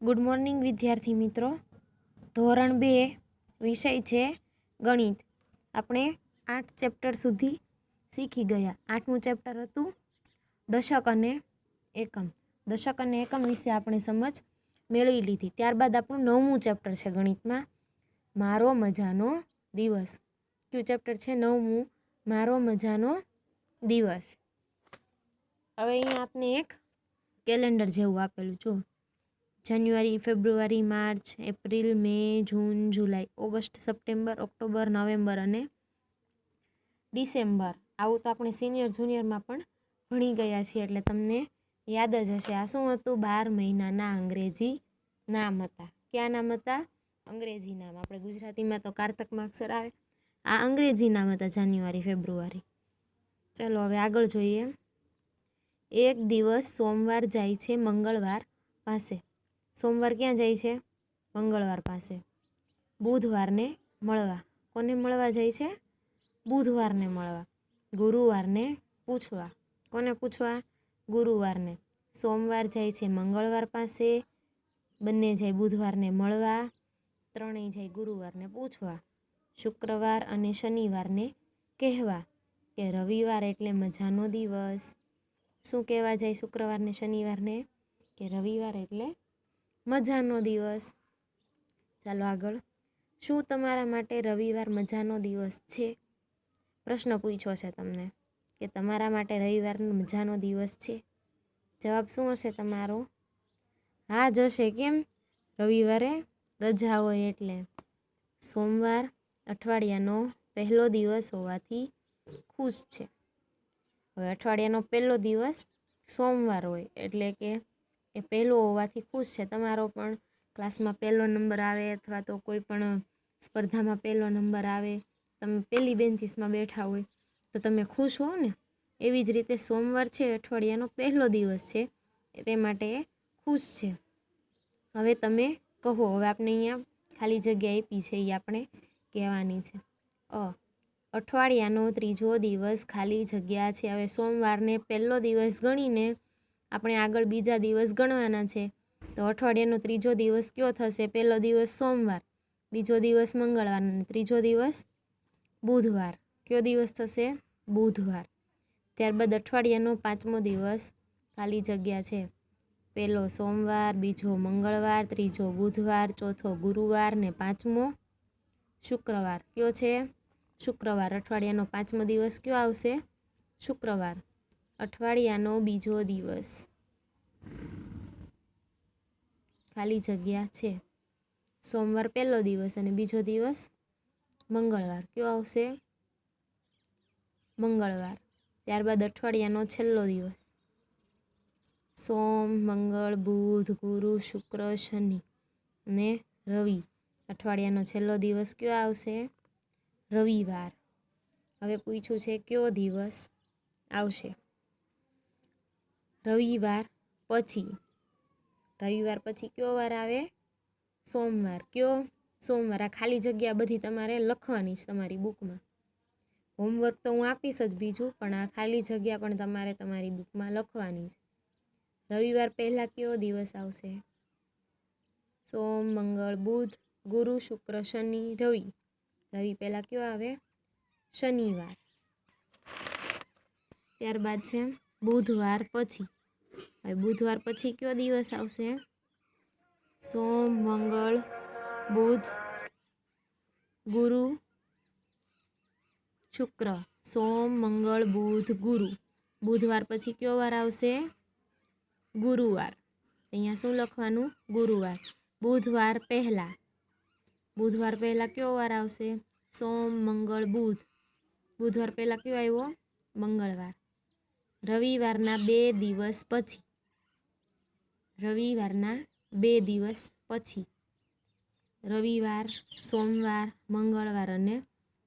Good morning વિદ્યાર્થી મિત્રો. ધોરણ 2 વિષય છે ગણિત. આપણે 8 ચેપ્ટર સુધી શીખી ગયા. 8મું ચેપ્ટર હતું દશક અને એકમ. દશક અને એકમ વિશે આપણે સમજ મેળવી લીધી. ત્યારબાદ આપણું 9મું ચેપ્ટર છે ગણિતમાં મારો મજાનો દિવસ. કયું ચેપ્ટર છે? 9મું, મારો મજાનો દિવસ. હવે અહીંયા આપને એક કેલેન્ડર જેવું આપેલું જો. જાન્યુઆરી, ફેબ્રુઆરી, માર્ચ, એપ્રિલ, મે, જૂન, જુલાઈ, ઓગસ્ટ, સપ્ટેમ્બર, ઓક્ટોબર, નવેમ્બર અને ડિસેમ્બર. આવું તો આપણે સિનિયર જુનિયરમાં પણ ભણી ગયા છીએ એટલે તમને યાદ જ હશે. આ શું હતું? 12 મહિનાના અંગ્રેજી નામ હતા. કયા નામ હતા? અંગ્રેજી નામ. આપણે ગુજરાતીમાં તો કારતકમાં અક્ષર આવે. આ અંગ્રેજી નામ હતા જાન્યુઆરી, ફેબ્રુઆરી. ચલો હવે આગળ જોઈએ. એક દિવસ સોમવાર જાય છે મંગળવાર પાસે. સોમવાર ક્યાં જાય છે? મંગળવાર પાસે. બુધવારને મળવા. કોને મળવા જાય છે? બુધવારને મળવા. ગુરુવારને પૂછવા. કોને પૂછવા? ગુરુવારને. સોમવાર જાય છે મંગળવાર પાસે, બંને જાય બુધવારને મળવા, ત્રણેય જાય ગુરુવારને પૂછવા. શુક્રવાર અને શનિવારને કહેવા કે રવિવાર એટલે મજાનો દિવસ. શું કહેવા જાય શુક્રવારને શનિવારને? કે રવિવાર એટલે મજાનો દિવસ. ચાલો આગળ. શું તમારા માટે રવિવાર મજાનો દિવસ છે? પ્રશ્ન પૂછ્યો છે તમને કે તમારા માટે રવિવાર મજાનો દિવસ છે? જવાબ શું હશે તમારો? હા જ હશે. કેમ? રવિવારે રજા હોય એટલે. સોમવાર અઠવાડિયાનો પહેલો દિવસ હોવાથી ખુશ છે. હવે અઠવાડિયાનો પહેલો દિવસ સોમવાર હોય એટલે કે એ પહેલો હોવાથી ખુશ છે. તમારો પણ ક્લાસમાં પહેલો નંબર આવે અથવા તો કોઈ પણ સ્પર્ધામાં પહેલો નંબર આવે, તમે પહેલી બેન્ચીસમાં બેઠા હોય તો તમે ખુશ હો ને. એવી જ રીતે સોમવાર છે અઠવાડિયાનો પહેલો દિવસ છે તે માટે એ ખુશ છે. હવે તમે કહો. હવે આપણે અહીંયા ખાલી જગ્યા આપી છે એ આપણે કહેવાની છે. અઠવાડિયાનો ત્રીજો દિવસ ખાલી જગ્યા છે. હવે સોમવારને પહેલો દિવસ ગણીને આપણે આગળ બીજા દિવસ ગણવાના છે. તો અઠવાડિયાનો ત્રીજો દિવસ કયો થશે? પહેલો દિવસ સોમવાર, બીજો દિવસ મંગળવાર અને ત્રીજો દિવસ બુધવાર. કયો દિવસ થશે? બુધવાર. ત્યારબાદ અઠવાડિયાનો પાંચમો દિવસ ખાલી જગ્યા છે. પહેલો સોમવાર, બીજો મંગળવાર, ત્રીજો બુધવાર, ચોથો ગુરુવાર ને પાંચમો શુક્રવાર. કયો છે? શુક્રવાર. અઠવાડિયાનો પાંચમો દિવસ કયો આવશે? શુક્રવાર. અઠવાડિયાનો બીજો દિવસ ખાલી જગ્યા છે. સોમવાર પહેલો દિવસ અને બીજો દિવસ મંગળવાર. કયો આવશે? મંગળવાર. ત્યારબાદ અઠવાડિયાનો છેલ્લો દિવસ સોમ, મંગળ, બુધ, ગુરુ, શુક્ર, શનિ ને રવિ. અઠવાડિયાનો છેલ્લો દિવસ કયો આવશે? રવિવાર. હવે પૂછ્યું છે કયો દિવસ આવશે? રવિવાર પછી. રવિવાર પછી કયો વાર આવે? સોમવાર. કયો? સોમવાર. આ ખાલી જગ્યા બધી તમારે લખવાની છે તમારી બુકમાં. હોમવર્ક તો હું આપીશ જ બીજું, પણ આ ખાલી જગ્યા પણ તમારે તમારી બુકમાં લખવાની છે. રવિવાર પહેલાં કયો દિવસ આવશે? સોમ, મંગળ, બુધ, ગુરુ, શુક્ર, શનિ, રવિ. રવિ પહેલાં કયો આવે? શનિવાર. ત્યારબાદ છે બુધવાર પછી. હવે બુધવાર પછી કયો દિવસ આવશે? સોમ, મંગળ, બુધ, ગુરુ, શુક્ર. સોમ, મંગળ, બુધ, ગુરુ. બુધવાર પછી કયો વાર આવશે? ગુરુવાર. અહીંયા શું લખવાનું? ગુરુવાર. બુધવાર પહેલાં. બુધવાર પહેલાં કયો વાર આવશે? સોમ, મંગળ, બુધ. બુધવાર પહેલાં કયો આવ્યો? મંગળવાર. રવિવારના 2 દિવસ પછી. રવિવારના 2 દિવસ પછી. રવિવાર, સોમવાર, મંગળવાર અને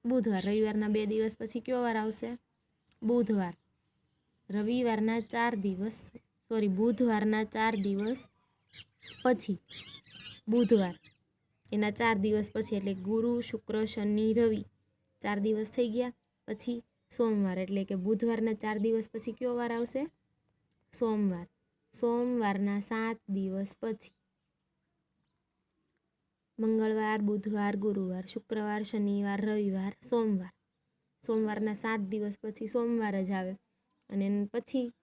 બુધવાર. રવિવારના 2 દિવસ પછી કયો વાર આવશે? બુધવાર. રવિવારના 4 દિવસ બુધવારના 4 દિવસ પછી બુધવાર. એના 4 દિવસ પછી એટલે ગુરુ, શુક્ર, શનિ, રવિ. 4 દિવસ થઈ ગયા. પછી સોમવાર એટલે કે બુધવારના 4 દિવસ પછી કયો વાર આવશે? સોમવાર. સોમવારના 7 દિવસ પછી. મંગળવાર, બુધવાર, ગુરુવાર, શુક્રવાર, શનિવાર, રવિવાર, સોમવાર. સોમવારના 7 દિવસ પછી સોમવાર જ આવે અને પછી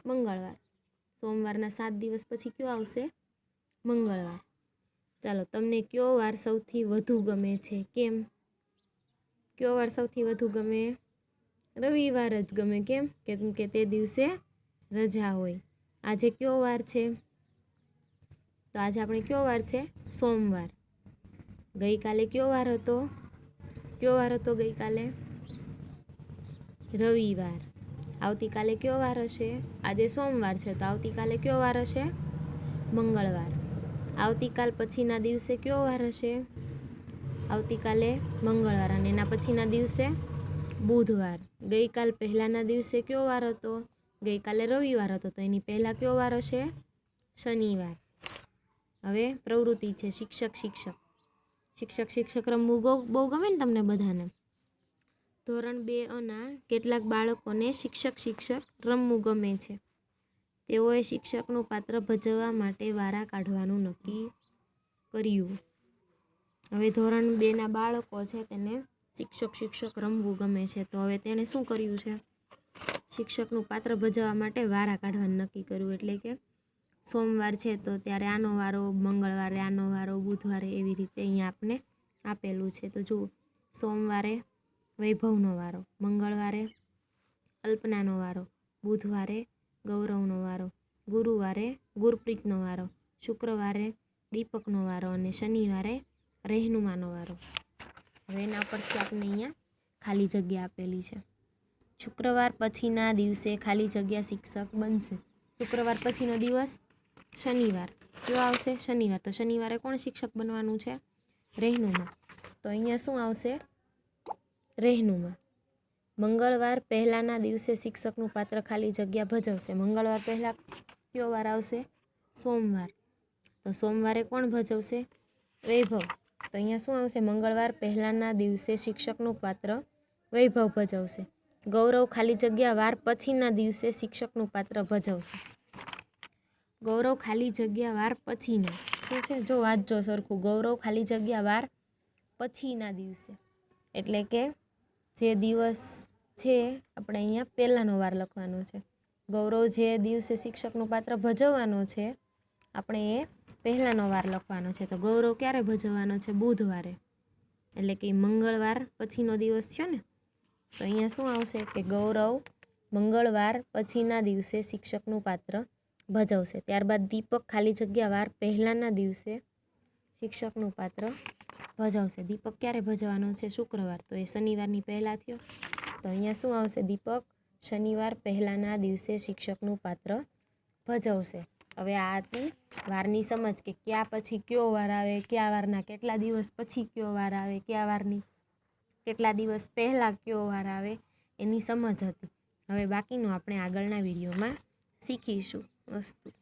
મંગળવાર. સોમવારના 7 દિવસ પછી કયો આવશે? મંગળવાર. ચાલો, તમને કયો વાર સૌથી વધુ ગમે છે? કેમ? કયો વાર સૌથી વધુ ગમે? રવિવાર જ ગમે. કેમ? કેમ કે તે દિવસે રજા હોય. આજે કયો વાર છે? તો આજે આપણે કયો વાર છે? સોમવાર. ગઈકાલે કયો વાર હતો? કયો વાર હતો ગઈકાલે? રવિવાર. આવતીકાલે કયો વાર હશે? આજે સોમવાર છે તો આવતીકાલે કયો વાર હશે? મંગળવાર. આવતીકાલ પછીના દિવસે કયો વાર હશે? આવતીકાલે મંગળવાર અને એના પછીના દિવસે બુધવાર. ગઈકાલ પહેલાંના દિવસે કયો વાર હતો? ગઈકાલે રવિવાર હતો તો એની પહેલાં કયો વાર હશે? શનિવાર. હવે પ્રવૃત્તિ છે શિક્ષક રમવું બહુ ગમે ને તમને બધાને? ધોરણ 2 કેટલાક બાળકોને શિક્ષક રમવું ગમે છે. તેઓએ શિક્ષકનું પાત્ર ભજવવા માટે વારા કાઢવાનું નક્કી કર્યું. હવે ધોરણ 2ના બાળકો છે તેને શિક્ષક રમવું ગમે છે. તો હવે તેણે શું કર્યું છે? શિક્ષકનું પાત્ર ભજવવા માટે વારા કાઢવાનું નક્કી કર્યું. એટલે કે સોમવાર છે તો ત્યારે આનો વારો, મંગળવારે આનો વારો, બુધવારે એવી રીતે અહીંયા આપણે આપેલું છે. તો જુઓ, સોમવારે વૈભવનો વારો, મંગળવારે અલ્પનાનો વારો, બુધવારે ગૌરવનો વારો, ગુરુવારે ગુરપ્રીતનો વારો, શુક્રવારે દીપકનો વારો અને શનિવારે રહેનુમાનો વારો. હવે એના પરથી આપણે અહીંયા ખાલી જગ્યા આપેલી છે. શુક્રવાર પછીના દિવસે ખાલી જગ્યા શિક્ષક બનશે. શુક્રવાર પછીનો દિવસ શનિવાર. કયો આવશે? શનિવાર. તો શનિવારે કોણ શિક્ષક બનવાનું છે? રહેનુમા. તો અહીંયા શું આવશે? રહેનુમા. મંગળવાર પહેલાંના દિવસે શિક્ષકનું પાત્ર ખાલી જગ્યા ભજવશે. મંગળવાર પહેલાં કયો વાર આવશે? સોમવાર. તો સોમવારે કોણ ભજવશે? વૈભવ. તો અહીંયા શું આવશે? મંગળવાર પહેલાંના દિવસે શિક્ષકનું પાત્ર વૈભવ ભજવશે. ગૌરવ ખાલી જગ્યા વાર પછીના દિવસે શિક્ષકનું પાત્ર ભજવશે. ગૌરવ ખાલી જગ્યા વાર પછીના શું છે? જો વાંચજો સરખું. ગૌરવ ખાલી જગ્યા વાર પછીના દિવસે એટલે કે જે દિવસ છે આપણે અહીંયા પહેલાંનો વાર લખવાનો છે. ગૌરવ જે દિવસે શિક્ષકનું પાત્ર ભજવવાનો છે આપણે એ પહેલાંનો વાર લખવાનો છે. તો ગૌરવ ક્યારે ભજવવાનો છે? બુધવારે. એટલે કે મંગળવાર પછીનો દિવસ થયો ને. તો અહીંયા શું આવશે કે ગૌરવ મંગળવાર પછીના દિવસે શિક્ષકનું પાત્ર ભજવશે. ત્યારબાદ દીપક ખાલી જગ્યા વાર પહેલાંના દિવસે શિક્ષકનું પાત્ર ભજવશે. દીપક ક્યારે ભજવવાનો છે? શુક્રવાર. તો એ શનિવારની પહેલાં થયો. તો અહીંયા શું આવશે? દીપક શનિવાર પહેલાંના દિવસે શિક્ષકનું પાત્ર ભજવશે. હવે આ હતી વારની સમજ કે ક્યાં પછી કયો વાર આવે, કયા વારના કેટલા દિવસ પછી કયો વાર આવે, કયા વારની કેટલા દિવસ પહેલાં કયો વાર આવે એની સમજ હતી. હવે બાકીનું આપણે આગળના વિડીયોમાં શીખીશું. અસ્તુ.